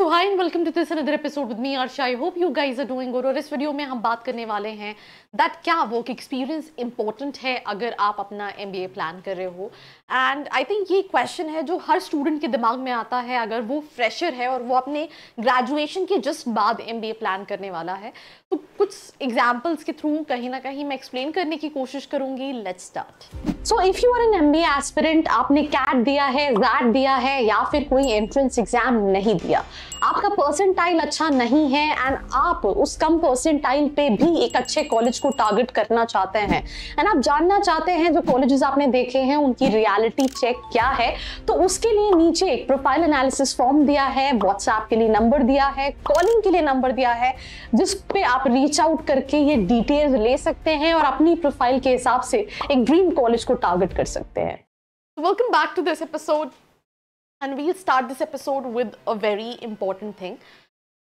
तो hi and welcome to this another episode with me Arsha. I hope you guys are doing good. और इस video में हम बात करने वाले हैं दैट क्या वर्क एक्सपीरियंस इंपॉर्टेंट है अगर आप अपना एमबीए प्लान कर रहे हो। एंड आई थिंक ये क्वेश्चन है जो हर स्टूडेंट के दिमाग में आता है अगर वो फ्रेशर है और वो अपने ग्रेजुएशन के जस्ट बाद एमबीए प्लान करने वाला है। तो कुछ एग्जाम्पल्स के थ्रू कहीं ना कहीं मैं एक्सप्लेन करने की कोशिश करूंगी। Let's start. So if you are an MBA aspirant, आपने कैट दिया है, जैट दिया है या फिर कोई एंट्रेंस एग्जाम नहीं दिया, आपका परसेंटाइल अच्छा नहीं है एंड आप उस कम परसेंटाइल पे भी एक अच्छे कॉलेज को टारगेट करना चाहते हैं एंड आप जानना चाहते हैं जो कॉलेजेस आपने देखे हैं उनकी रियलिटी चेक क्या है, तो उसके लिए नीचे एक प्रोफाइल एनालिसिस फॉर्म दिया है, व्हाट्सएप के लिए नंबर दिया है, कॉलिंग के लिए नंबर दिया है, जिस पे आप रीच आउट करके ये डिटेल्स ले सकते हैं और अपनी प्रोफाइल के हिसाब से एक ड्रीम कॉलेज को टारगेट कर सकते हैं। Welcome back to this episode and we'll start this episode with a very important thing.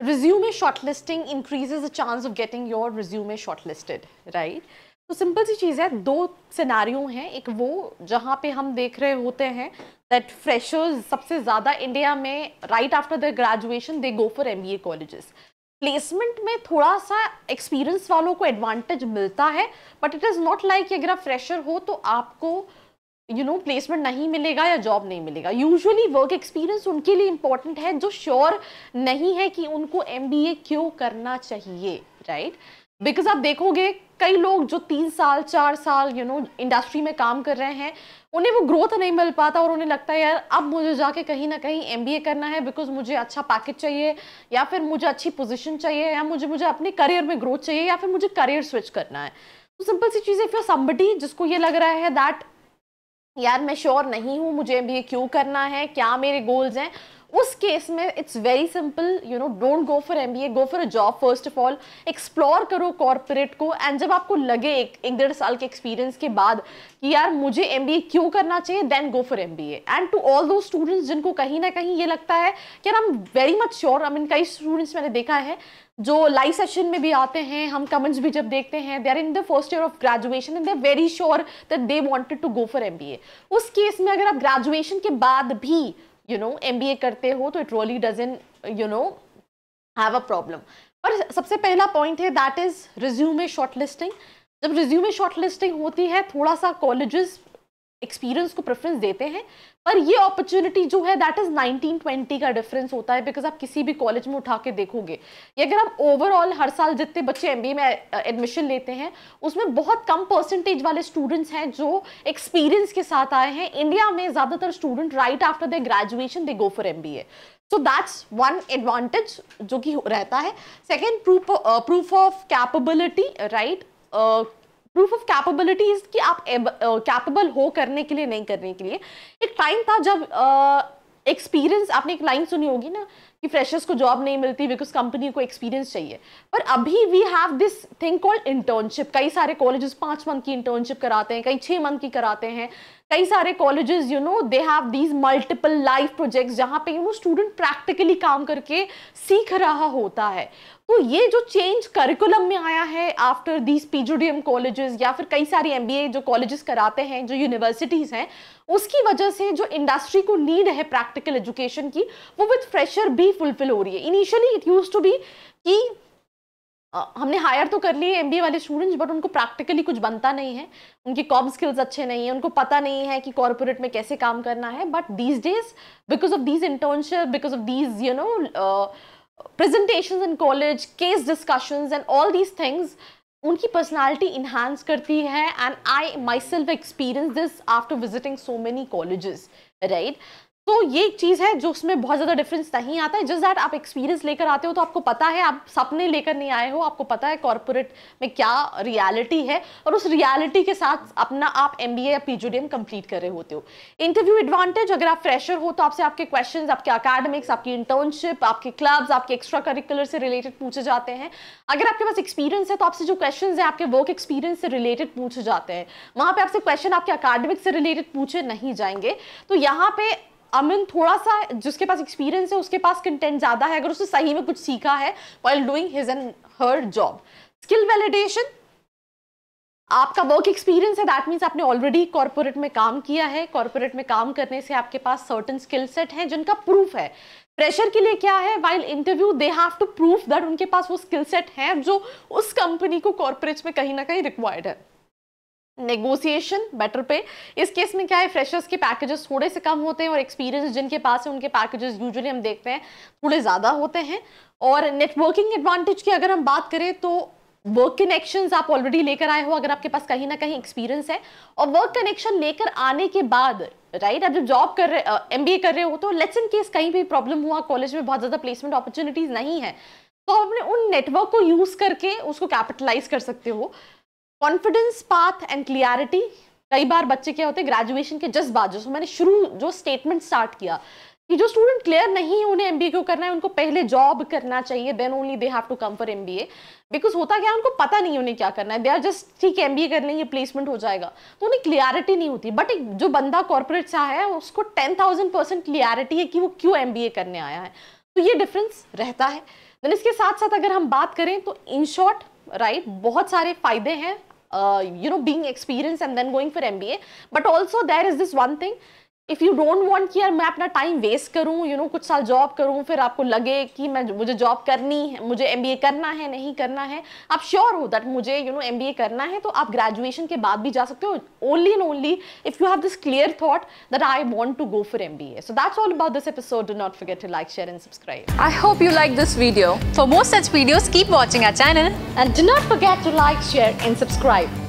Resume shortlisting increases the chance of getting your resume shortlisted, right? तो सिंपल सी चीज़ है, दो सिनेरियो हैं। एक वो जहाँ पे हम देख रहे होते हैं दैट फ्रेशर्स सबसे ज़्यादा इंडिया में right after the graduation they go for MBA colleges. Placement में थोड़ा सा एक्सपीरियंस वालों को एडवांटेज मिलता है, but it is not like अगर आप फ्रेशर हो तो आपको प्लेसमेंट नहीं मिलेगा या जॉब नहीं मिलेगा। यूजुअली वर्क एक्सपीरियंस उनके लिए इंपॉर्टेंट है जो श्योर नहीं है कि उनको एमबीए क्यों करना चाहिए, राइट? बिकॉज आप देखोगे कई लोग जो 3 साल 4 साल इंडस्ट्री में काम कर रहे हैं, उन्हें वो ग्रोथ नहीं मिल पाता और उन्हें लगता है यार अब मुझे जाके कहीं ना कहीं एमबीए करना है बिकॉज मुझे अच्छा पैकेज चाहिए या फिर मुझे अच्छी पोजीशन चाहिए या मुझे अपने करियर में ग्रोथ चाहिए या फिर मुझे करियर स्विच करना है। तो सिंपल सी चीज़, इफ यू आर समबडी जिसको ये लग रहा है दैट यार मैं श्योर नहीं हूँ मुझे एमबीए क्यों करना है, क्या मेरे गोल्स हैं, उस केस में it's very simple, don't go for MBA, go for a job. First of all explore करो कॉर्पोरेट को एंड जब आपको लगे एक 1.5 साल के एक्सपीरियंस के बाद कि यार मुझे एमबीए क्यों करना चाहिए, then go for MBA. And to all those students जिनको कहीं ना कहीं ये लगता है कि यार I am very much sure, I mean कई स्टूडेंट्स मैंने देखा है जो लाइव सेशन में भी आते हैं, हम कमेंट्स भी जब देखते हैं, they are in the first year of graduation and they are very sure that they wanted to go for MBA. उस केस में अगर आप ग्रेजुएशन के बाद भी एमबीए करते हो तो it really doesn't have a problem. और सबसे पहला पॉइंट है दैट इज रिज्यूमे शॉर्टलिस्टिंग। जब रिज्यूमे शॉर्टलिस्टिंग होती है थोड़ा सा कॉलेजेस एक्सपीरियंस को प्रेफरेंस देते हैं, पर ये अपॉर्चुनिटी जो है दैट इज 19-20 का डिफरेंस होता है। बिकॉज आप किसी भी कॉलेज में उठा के देखोगे, ये अगर आप ओवरऑल हर साल जितने बच्चे एमबीए में एडमिशन लेते हैं उसमें बहुत कम परसेंटेज वाले स्टूडेंट्स हैं जो एक्सपीरियंस के साथ आए हैं। इंडिया में ज्यादातर student right after the graduation they go for MBA. So that's one advantage जो कि रहता है। Second, proof of capability, right? Proof of capability is कि आप कैपेबल हो करने के लिए, नहीं करने के लिए। एक टाइम था जब एक्सपीरियंस, आपने एक लाइन सुनी होगी ना कि फ्रेशर्स को जॉब नहीं मिलती बिकॉज कंपनी को एक्सपीरियंस चाहिए, पर अभी we have this thing called internship. कई सारे कॉलेजेस 5 मंथ की इंटर्नशिप कराते हैं, कई 6 मंथ की कराते हैं। कई सारे colleges they have these multiple life projects जहाँ पे स्टूडेंट प्रैक्टिकली काम करके सीख रहा होता है। तो ये जो चेंज करिकुलम में आया है आफ्टर दीज पीजीडीएम कॉलेजेस या फिर कई सारी एमबीए जो कॉलेजेस कराते हैं, जो यूनिवर्सिटीज हैं, उसकी वजह से जो इंडस्ट्री को नीड है प्रैक्टिकल एजुकेशन की, वो विद फ्रेशर भी फुलफिल हो रही है। Initially it used to be कि हमने हायर तो कर लिए एमबीए वाले स्टूडेंट्स, बट उनको प्रैक्टिकली कुछ बनता नहीं है, उनके कॉम स्किल्स अच्छे नहीं है, उनको पता नहीं है कि कॉर्पोरेट में कैसे काम करना है। But these days because of these internship, because of these presentations in college, case discussions and all these things, उनकी personality enhance करती है। and I myself experienced this after visiting so many colleges, right? तो ये एक चीज़ है जो उसमें बहुत ज़्यादा डिफरेंस नहीं आता है। जस्ट दैट आप एक्सपीरियंस लेकर आते हो तो आपको पता है, आप सपने लेकर नहीं आए हो, आपको पता है कॉर्पोरेट में क्या रियलिटी है और उस रियलिटी के साथ अपना आप एमबीए या पीजीडीएम कंप्लीट कर रहे होते हो। इंटरव्यू एडवांटेज, अगर आप फ्रेशर हो तो आपसे आपके क्वेश्चंस, आपके अकेडमिक्स, आपकी इंटर्नशिप, आपके क्लब्स, आपके एक्स्ट्रा करिकुलर से रिलेटेड पूछे जाते हैं। अगर आपके पास एक्सपीरियंस है तो आपसे जो क्वेश्चन है आपके वर्क एक्सपीरियंस से रिलेटेड पूछे जाते हैं। वहां पे आपसे क्वेश्चन आपके अकेडमिक्स से रिलेटेड पूछे नहीं जाएंगे। तो यहाँ पे अमिन थोड़ा सा जिसके पास एक्सपीरियंस है उसके पास कंटेंट ज्यादा है अगर उसने सही में कुछ सीखा है while doing his and her job. Skill validation, आपका वर्क एक्सपीरियंस है, दैट मीन्स आपने ऑलरेडी कॉर्पोरेट में काम किया है, कॉर्पोरेट में काम करने से आपके पास सर्टेन स्किल सेट हैं जिनका प्रूफ है। फ्रेशर के लिए क्या है, while interview they have to prove that उनके पास वो स्किल सेट है जो उस कंपनी को कॉर्पोरेट्स में कहीं ना कहीं रिक्वायर्ड है। नेगोशिएशन, बेटर पे, इस केस में क्या है, फ्रेशर्स के पैकेजेस थोड़े से कम होते हैं और एक्सपीरियंस जिनके पास है उनके पैकेजेस यूजुअली हम देखते हैं थोड़े ज़्यादा होते हैं। और नेटवर्किंग एडवांटेज की अगर हम बात करें तो वर्क कनेक्शंस आप ऑलरेडी लेकर आए हो अगर आपके पास कहीं ना कहीं एक्सपीरियंस है, और वर्क कनेक्शन लेकर आने के बाद राइट अब जब जॉब कर रहे MBA कर रहे हो तो लेट्स इन केस कहीं भी प्रॉब्लम हुआ, कॉलेज में बहुत ज़्यादा प्लेसमेंट अपॉर्चुनिटीज नहीं है, तो अपने उन नेटवर्क को यूज़ करके उसको कैपिटलाइज कर सकते हो। कॉन्फिडेंस, पाथ एंड क्लियरिटी, कई बार बच्चे क्या होते हैं ग्रेजुएशन के जस्ट बाद, जो मैंने शुरू जो स्टेटमेंट स्टार्ट किया कि जो स्टूडेंट क्लियर नहीं है उन्हें MBA क्यों करना है, उनको पहले जॉब करना चाहिए, then only they have to come for MBA। Because होता क्या है, उनको पता नहीं उन्हें क्या करना है, दे आर जस्ट ठीक है MBA कर लेंगे प्लेसमेंट हो जाएगा, तो उन्हें क्लियरिटी नहीं होती। बट एक जो बंदा कॉर्पोरेट से आया है उसको 10,000% क्लियरिटी है कि वो क्यों MBA करने आया है, तो ये डिफरेंस रहता है। देन इसके साथ साथ अगर हम बात करें तो इन शॉर्ट राइट बहुत सारे फायदे हैं being experienced and then going for MBA, but also there is this one thing, if you don't want कि यार मैं अपना टाइम वेस्ट करूँ कुछ साल जॉब करूँ फिर आपको लगे कि मुझे जॉब करनी है, मुझे MBA करना है नहीं करना है, आप श्योर हो दैट मुझे MBA करना है, तो आप ग्रेजुएशन के बाद भी जा सकते हो, only and only if you have this clear thought that I want to go for MBA। So that's all about this episode. Do not forget to like, share and subscribe. I hope you like this video. For more such videos, keep watching our channel and do not forget to like, share and subscribe.